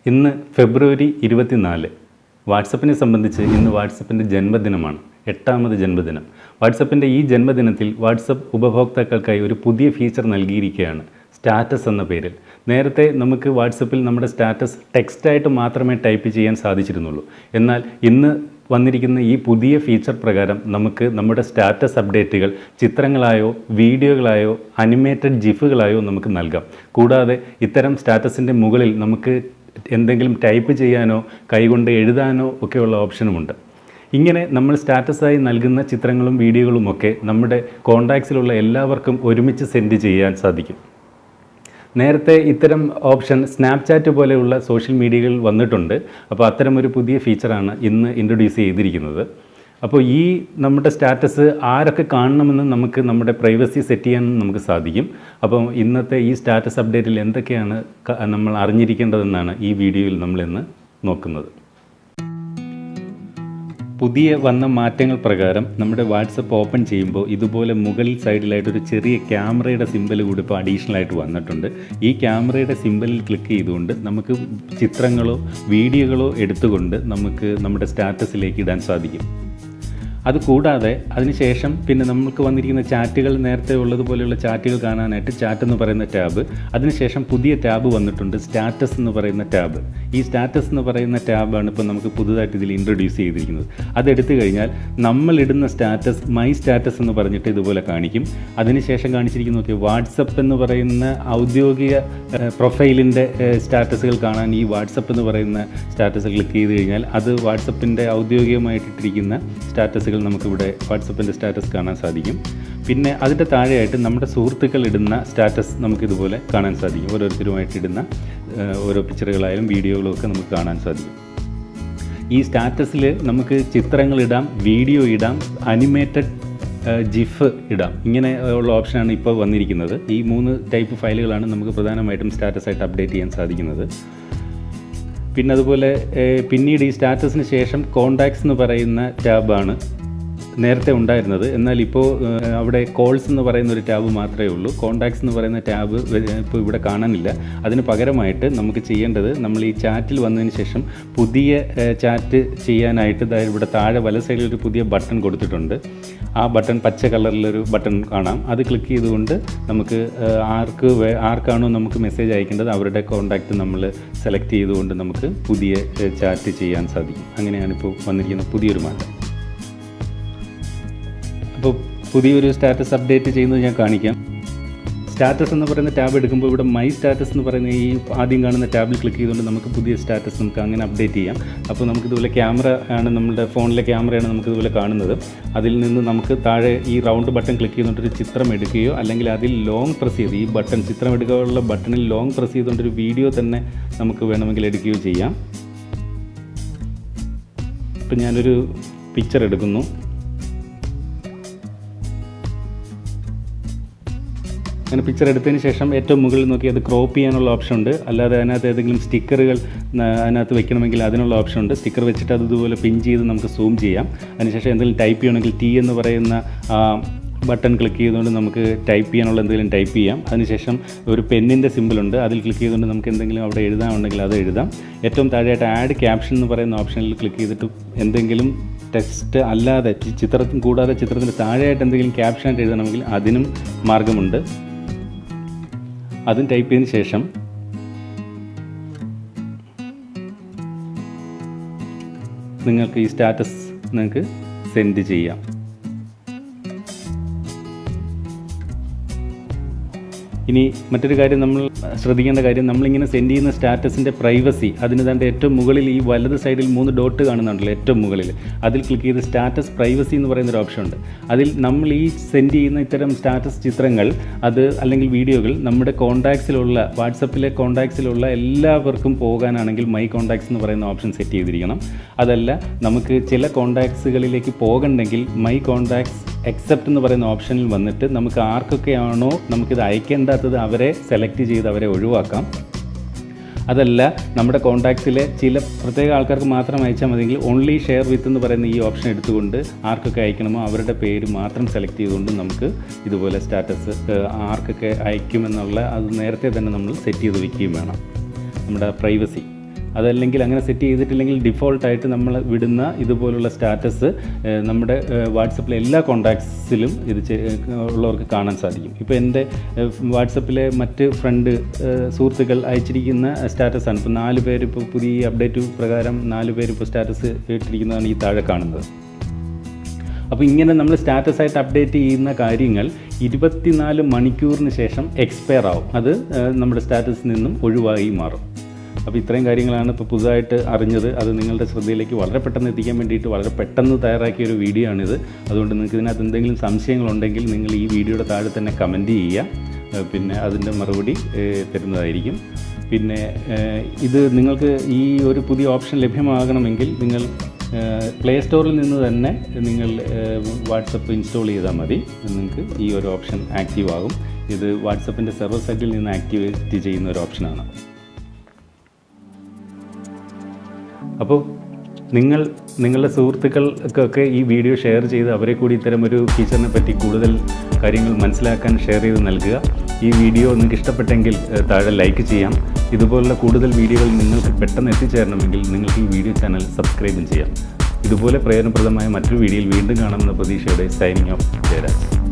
ഇന്ന് ഫെബ്രുവരി 24 വാട്സപ്പിനെ സംബന്ധിച്ച് ഇന്ന് വാട്സപ്പിൻ്റെ ജന്മദിനമാണ്. 8ാമത് ജന്മദിനം. വാട്സപ്പിൻ്റെ ഈ ജന്മദിനത്തിൽ വാട്സപ്പ് ഉപഭോക്താക്കൾക്കായി ഒരു പുതിയ ഫീച്ചർ നൽകിയിരിക്കുകയാണ്, സ്റ്റാറ്റസ് എന്ന പേരിൽ. നേരത്തെ നമുക്ക് വാട്സപ്പിൽ നമ്മുടെ സ്റ്റാറ്റസ് ടെക്സ്റ്റായിട്ട് മാത്രമേ ടൈപ്പ് ചെയ്യാൻ സാധിച്ചിരുന്നുള്ളൂ. എന്നാൽ ഇന്ന് വന്നിരിക്കുന്ന ഈ പുതിയ ഫീച്ചർ പ്രകാരം നമുക്ക് നമ്മുടെ സ്റ്റാറ്റസ് അപ്ഡേറ്റുകൾ ചിത്രങ്ങളായോ വീഡിയോകളായോ അനിമേറ്റഡ് ജിഫുകളായോ നമുക്ക് നൽകാം. കൂടാതെ ഇത്തരം സ്റ്റാറ്റസിൻ്റെ മുകളിൽ നമുക്ക് എന്തെങ്കിലും ടൈപ്പ് ചെയ്യാനോ കൈകൊണ്ട് എഴുതാനോ ഒക്കെയുള്ള ഓപ്ഷനുമുണ്ട്. ഇങ്ങനെ നമ്മൾ സ്റ്റാറ്റസായി നൽകുന്ന ചിത്രങ്ങളും വീഡിയോകളുമൊക്കെ നമ്മുടെ കോൺടാക്ട്സിലുള്ള എല്ലാവർക്കും ഒരുമിച്ച് സെൻഡ് ചെയ്യാൻ സാധിക്കും. നേരത്തെ ഇത്തരം ഓപ്ഷൻ സ്നാപ്ചാറ്റ് പോലെയുള്ള സോഷ്യൽ മീഡിയകളിൽ വന്നിട്ടുണ്ട്. അപ്പോൾ അത്തരമൊരു പുതിയ ഫീച്ചറാണ് ഇന്ന് ഇൻട്രൊഡ്യൂസ് ചെയ്തിരിക്കുന്നത്. അപ്പോൾ ഈ നമ്മുടെ സ്റ്റാറ്റസ് ആരൊക്കെ കാണണമെന്ന് നമുക്ക് നമ്മുടെ പ്രൈവസി സെറ്റ് ചെയ്യാൻ നമുക്ക് സാധിക്കും. അപ്പം ഇന്നത്തെ ഈ സ്റ്റാറ്റസ് അപ്ഡേറ്റിൽ എന്തൊക്കെയാണ് നമ്മൾ അറിഞ്ഞിരിക്കേണ്ടതെന്നാണ് ഈ വീഡിയോയിൽ നമ്മളിന്ന് നോക്കുന്നത്. പുതിയ വന്ന മാറ്റങ്ങൾ പ്രകാരം നമ്മുടെ വാട്സപ്പ് ഓപ്പൺ ചെയ്യുമ്പോൾ ഇതുപോലെ മുകളിൽ സൈഡിലായിട്ടൊരു ചെറിയ ക്യാമറയുടെ സിമ്പൽ കൂടി ഇപ്പോൾ അഡീഷണലായിട്ട് വന്നിട്ടുണ്ട്. ഈ ക്യാമറയുടെ സിമ്പലിൽ ക്ലിക്ക് ചെയ്തുകൊണ്ട് നമുക്ക് ചിത്രങ്ങളോ വീഡിയോകളോ എടുത്തുകൊണ്ട് നമുക്ക് നമ്മുടെ സ്റ്റാറ്റസിലേക്ക് ഇടാൻ സാധിക്കും. അതുകൂടാതെ അതിനുശേഷം പിന്നെ നമുക്ക് വന്നിരിക്കുന്ന ചാറ്റുകൾ, നേരത്തെ ഉള്ളതുപോലെയുള്ള ചാറ്റുകൾ കാണാനായിട്ട് ചാറ്റ് എന്ന് പറയുന്ന ടാബ്, അതിനുശേഷം പുതിയ ടാബ് വന്നിട്ടുണ്ട്, സ്റ്റാറ്റസ് എന്ന് പറയുന്ന ടാബ്. ഈ സ്റ്റാറ്റസ് എന്ന് പറയുന്ന ടാബാണ് ഇപ്പോൾ നമുക്ക് പുതുതായിട്ട് ഇതിൽ ഇൻട്രൊഡ്യൂസ് ചെയ്തിരിക്കുന്നത്. അതെടുത്തു കഴിഞ്ഞാൽ നമ്മളിടുന്ന സ്റ്റാറ്റസ് മൈ സ്റ്റാറ്റസ് എന്ന് പറഞ്ഞിട്ട് ഇതുപോലെ കാണിക്കും. അതിനുശേഷം കാണിച്ചിരിക്കുന്ന നോക്കിയാൽ വാട്സപ്പ് എന്ന് പറയുന്ന ഔദ്യോഗിക പ്രൊഫൈലിൻ്റെ സ്റ്റാറ്റസുകൾ കാണാൻ ഈ വാട്സപ്പ് എന്ന് പറയുന്ന സ്റ്റാറ്റസ് ക്ലിക്ക് ചെയ്ത് കഴിഞ്ഞാൽ അത് വാട്സപ്പിൻ്റെ ഔദ്യോഗികമായിട്ടിട്ടിരിക്കുന്ന സ്റ്റാറ്റസുകൾ നമുക്കിവിടെ വാട്സപ്പിൻ്റെ സ്റ്റാറ്റസ് കാണാൻ സാധിക്കും. പിന്നെ അതിൻ്റെ താഴെയായിട്ട് നമ്മുടെ സുഹൃത്തുക്കൾ ഇടുന്ന സ്റ്റാറ്റസ് നമുക്കിതുപോലെ കാണാൻ സാധിക്കും. ഓരോരുത്തരുമായിട്ടിടുന്ന ഓരോ പിക്ചറുകളായാലും വീഡിയോകളും ഒക്കെ നമുക്ക് കാണാൻ സാധിക്കും. ഈ സ്റ്റാറ്റസിൽ നമുക്ക് ചിത്രങ്ങളിടാം, വീഡിയോ ഇടാം, അനിമേറ്റഡ് ജിഫ് ഇടാം. ഇങ്ങനെ ഉള്ള ഓപ്ഷനാണ് ഇപ്പോൾ വന്നിരിക്കുന്നത്. ഈ 3 ടൈപ്പ് ഫയലുകളാണ് നമുക്ക് പ്രധാനമായിട്ടും സ്റ്റാറ്റസായിട്ട് അപ്ഡേറ്റ് ചെയ്യാൻ സാധിക്കുന്നത്. പിന്നെ അതുപോലെ പിന്നീട് ഈ സ്റ്റാറ്റസിന് ശേഷം കോൺടാക്ട്സ് എന്ന് പറയുന്ന ടാബാണ് നേരത്തെ ഉണ്ടായിരുന്നത്. എന്നാൽ ഇപ്പോൾ അവിടെ കോൾസ് എന്ന് പറയുന്ന ഒരു ടാബ് മാത്രമേ ഉള്ളൂ. കോൺടാക്ട്സ് എന്ന് പറയുന്ന ടാബ് ഇപ്പോൾ ഇവിടെ കാണാനില്ല. അതിന് പകരമായിട്ട് നമുക്ക് ചെയ്യേണ്ടത്, നമ്മൾ ഈ ചാറ്റിൽ വന്നതിന് ശേഷം പുതിയ ചാറ്റ് ചെയ്യാനായിട്ട് ഇവിടെ താഴെ വല സൈഡിൽ ഒരു പുതിയ ബട്ടൺ കൊടുത്തിട്ടുണ്ട്. ആ ബട്ടൺ പച്ച കളറിലൊരു ബട്ടൺ കാണാം. അത് ക്ലിക്ക് ചെയ്തുകൊണ്ട് നമുക്ക് ആർക്കാണോ നമുക്ക് മെസ്സേജ് അയക്കേണ്ടത് അവരുടെ കോൺടാക്റ്റ് നമ്മൾ സെലക്ട് ചെയ്തുകൊണ്ട് നമുക്ക് പുതിയ ചാറ്റ് ചെയ്യാൻ സാധിക്കും. അങ്ങനെയാണിപ്പോൾ വന്നിരിക്കുന്ന പുതിയൊരു മാറ്റം. അപ്പോൾ പുതിയൊരു സ്റ്റാറ്റസ് അപ്ഡേറ്റ് ചെയ്യുന്നത് ഞാൻ കാണിക്കാം. സ്റ്റാറ്റസ് എന്ന് പറയുന്ന ടാബ് എടുക്കുമ്പോൾ ഇവിടെ മൈ സ്റ്റാറ്റസ് എന്ന് പറയുന്ന ഈ ആദ്യം കാണുന്ന ടാബിൽ ക്ലിക്ക് ചെയ്തുകൊണ്ട് നമുക്ക് പുതിയ സ്റ്റാറ്റസ് നമുക്ക് അങ്ങനെ അപ്ഡേറ്റ് ചെയ്യാം. അപ്പോൾ നമുക്കിതുപോലെ ക്യാമറ ആണ്, നമ്മുടെ ഫോണിലെ ക്യാമറയാണ് നമുക്കിതുപോലെ കാണുന്നത്. അതിൽ നിന്ന് നമുക്ക് താഴെ ഈ റൗണ്ട് ബട്ടൺ ക്ലിക്ക് ചെയ്തുകൊണ്ടൊരു ചിത്രം എടുക്കുകയോ അല്ലെങ്കിൽ അതിൽ ലോങ് പ്രസ് ചെയ്ത് ഈ ബട്ടൺ ചിത്രം എടുക്കാനുള്ള ബട്ടണിൽ ലോങ് പ്രസ് ചെയ്തുകൊണ്ടൊരു വീഡിയോ തന്നെ നമുക്ക് വേണമെങ്കിൽ എടുക്കുകയോ ചെയ്യാം. ഇപ്പം ഞാനൊരു പിക്ചർ എടുക്കുന്നു. അങ്ങനെ പിക്ചർ എടുത്തതിന് ശേഷം ഏറ്റവും മുകളിൽ നോക്കി അത് ക്രോപ്പ് ചെയ്യാനുള്ള ഓപ്ഷൻ ഉണ്ട്. അല്ലാതെ അതിനകത്ത് ഏതെങ്കിലും സ്റ്റിക്കറുകൾ അതിനകത്ത് വെക്കണമെങ്കിൽ അതിനുള്ള ഓപ്ഷൻ ഉണ്ട്. സ്റ്റിക്കർ വെച്ചിട്ട് അത് ഇതുപോലെ പിൻ ചെയ്ത് നമുക്ക് സൂം ചെയ്യാം. അതിനുശേഷം എന്തെങ്കിലും ടൈപ്പ് ചെയ്യണമെങ്കിൽ ടി എന്ന് പറയുന്ന ബട്ടൺ ക്ലിക്ക് ചെയ്തുകൊണ്ട് നമുക്ക് ടൈപ്പ് ചെയ്യാനുള്ള എന്തെങ്കിലും ടൈപ്പ് ചെയ്യാം. അതിനുശേഷം ഒരു പെന്നിൻ്റെ സിമ്പിളുണ്ട്, അതിൽ ക്ലിക്ക് ചെയ്തുകൊണ്ട് നമുക്ക് എന്തെങ്കിലും അവിടെ എഴുതാനുണ്ടെങ്കിൽ അത് എഴുതാം. ഏറ്റവും താഴെയായിട്ട് ആഡ് ക്യാപ്ഷൻ എന്ന് പറയുന്ന ഓപ്ഷനിൽ ക്ലിക്ക് ചെയ്തിട്ട് എന്തെങ്കിലും ടെക്സ്റ്റ് അല്ലാതെ ചിത്രത്തിന് കൂടാതെ ചിത്രത്തിന് താഴെയായിട്ട് എന്തെങ്കിലും ക്യാപ്ഷനായിട്ട് എഴുതണമെങ്കിൽ അതിനും മാർഗമുണ്ട്. അതും ടൈപ്പ് ചെയ്തതിന് ശേഷം നിങ്ങൾക്ക് ഈ സ്റ്റാറ്റസ് നിങ്ങൾക്ക് സെൻഡ് ചെയ്യാം. ഇനി മറ്റൊരു കാര്യം നമ്മൾ ശ്രദ്ധിക്കേണ്ട കാര്യം, നമ്മളിങ്ങനെ സെൻഡ് ചെയ്യുന്ന സ്റ്റാറ്റസിൻ്റെ പ്രൈവസി, അതിന് തൻ്റെ ഏറ്റവും മുകളിൽ ഈ വലത് സൈഡിൽ 3 ഡോട്ട് കാണുന്നുണ്ടല്ലോ ഏറ്റവും മുകളിൽ, അതിൽ ക്ലിക്ക് ചെയ്ത് സ്റ്റാറ്റസ് പ്രൈവസി എന്ന് പറയുന്നൊരു ഓപ്ഷൻ ഉണ്ട്. അതിൽ നമ്മൾ ഈ സെൻഡ് ചെയ്യുന്ന ഇത്തരം സ്റ്റാറ്റസ് ചിത്രങ്ങൾ അത് അല്ലെങ്കിൽ വീഡിയോകൾ നമ്മുടെ കോൺടാക്ട്സിലുള്ള വാട്സപ്പിലെ കോൺടാക്ട്സിലുള്ള എല്ലാവർക്കും പോകാനാണെങ്കിൽ മൈ കോൺടാക്ട്സ് എന്ന് പറയുന്ന ഓപ്ഷൻ സെറ്റ് ചെയ്തിരിക്കണം. അതല്ല നമുക്ക് ചില കോൺടാക്ട്സുകളിലേക്ക് പോകണമെങ്കിൽ മൈ കോൺടാക്ട്സ് എക്സെപ്റ്റ് എന്ന് പറയുന്ന ഓപ്ഷനിൽ വന്നിട്ട് നമുക്ക് ആർക്കൊക്കെയാണോ നമുക്കിത് അയക്കേണ്ടാത്തത് അവരെ സെലക്ട് ചെയ്ത് അവരെ ഒഴിവാക്കാം. അതല്ല നമ്മുടെ കോൺടാക്ട്സിലെ ചില പ്രത്യേക ആൾക്കാർക്ക് മാത്രം അയച്ചാൽ മതിയെങ്കിൽ ഓൺലി ഷെയർ വിത്ത് എന്ന് പറയുന്ന ഈ ഓപ്ഷൻ എടുത്തുകൊണ്ട് ആർക്കൊക്കെ അയക്കണമോ അവരുടെ പേര് മാത്രം സെലക്ട് ചെയ്തുകൊണ്ട് നമുക്ക് ഇതുപോലെ സ്റ്റാറ്റസ് ആർക്കൊക്കെ അയക്കുമെന്നുള്ള അത് നേരത്തെ തന്നെ നമ്മൾ സെറ്റ് ചെയ്ത് വയ്ക്കുകയും വേണം. നമ്മുടെ പ്രൈവസി അതല്ലെങ്കിൽ അങ്ങനെ സെറ്റ് ചെയ്തിട്ടില്ലെങ്കിൽ ഡിഫോൾട്ടായിട്ട് നമ്മൾ വിടുന്ന ഇതുപോലുള്ള സ്റ്റാറ്റസ് നമ്മുടെ വാട്സപ്പിലെ എല്ലാ കോൺടാക്ട്സിലും ഇത് ഉള്ളവർക്ക് കാണാൻ സാധിക്കും. ഇപ്പോൾ എൻ്റെ വാട്സപ്പിലെ മറ്റ് സുഹൃത്തുക്കൾ അയച്ചിരിക്കുന്ന സ്റ്റാറ്റസാണ്. ഇപ്പോൾ 4 പേര് ഇപ്പോൾ പുതിയ അപ്ഡേറ്റ് പ്രകാരം 4 പേര് ഇപ്പോൾ സ്റ്റാറ്റസ് ഇട്ടിരിക്കുന്നതാണ് ഈ താഴെ കാണുന്നത്. അപ്പോൾ ഇങ്ങനെ നമ്മൾ സ്റ്റാറ്റസായിട്ട് അപ്ഡേറ്റ് ചെയ്യുന്ന കാര്യങ്ങൾ 24 മണിക്കൂറിന് ശേഷം എക്സ്പയർ ആവും. അത് നമ്മുടെ സ്റ്റാറ്റസിൽ നിന്നും ഒഴിവായി മാറും. അപ്പോൾ ഇത്രയും കാര്യങ്ങളാണ് ഇപ്പോൾ പുതുതായിട്ട് അറിഞ്ഞത്. അത് നിങ്ങളുടെ ശ്രദ്ധയിലേക്ക് വളരെ പെട്ടെന്ന് എത്തിക്കാൻ വേണ്ടിയിട്ട് വളരെ പെട്ടെന്ന് തയ്യാറാക്കിയൊരു വീഡിയോ ആണിത്. അതുകൊണ്ട് നിങ്ങൾക്ക് ഇതിനകത്ത് എന്തെങ്കിലും സംശയങ്ങളുണ്ടെങ്കിൽ നിങ്ങൾ ഈ വീഡിയോയുടെ താഴെ തന്നെ കമൻറ്റ് ചെയ്യുക. പിന്നെ അതിൻ്റെ മറുപടി തരുന്നതായിരിക്കും. പിന്നെ ഇത് നിങ്ങൾക്ക് ഈ ഒരു പുതിയ ഓപ്ഷൻ ലഭ്യമാകണമെങ്കിൽ നിങ്ങൾ പ്ലേ സ്റ്റോറിൽ നിന്ന് തന്നെ നിങ്ങൾ വാട്സപ്പ് ഇൻസ്റ്റാൾ ചെയ്താൽ മതി. നിങ്ങൾക്ക് ഈ ഒരു ഓപ്ഷൻ ആക്റ്റീവ് ആകും. ഇത് വാട്സപ്പിൻ്റെ സെർവർ സൈറ്റിൽ നിന്ന് ആക്ടിവേറ്റ് ചെയ്യുന്ന ഒരു ഓപ്ഷനാണ്. അപ്പോൾ നിങ്ങളുടെ സുഹൃത്തുക്കൾക്കൊക്കെ ഈ വീഡിയോ ഷെയർ ചെയ്ത് അവരെ കൂടി ഇത്തരം ഒരു ഫീച്ചറിനെ പറ്റി കൂടുതൽ കാര്യങ്ങൾ മനസ്സിലാക്കാൻ ഷെയർ ചെയ്ത് നൽകുക. ഈ വീഡിയോ നിങ്ങൾക്ക് ഇഷ്ടപ്പെട്ടെങ്കിൽ താഴെ ലൈക്ക് ചെയ്യാം. ഇതുപോലുള്ള കൂടുതൽ വീഡിയോകൾ നിങ്ങൾക്ക് പെട്ടെന്ന് എത്തിച്ചേരണമെങ്കിൽ നിങ്ങൾക്ക് ഈ വീഡിയോ ചാനൽ സബ്സ്ക്രൈബും ചെയ്യാം. ഇതുപോലെ പ്രയോജനപ്രദമായ മറ്റൊരു വീഡിയോയിൽ വീണ്ടും കാണാമെന്ന പ്രതീക്ഷയോടെ സൈനിങ് ഓഫ് ജയരാജ്.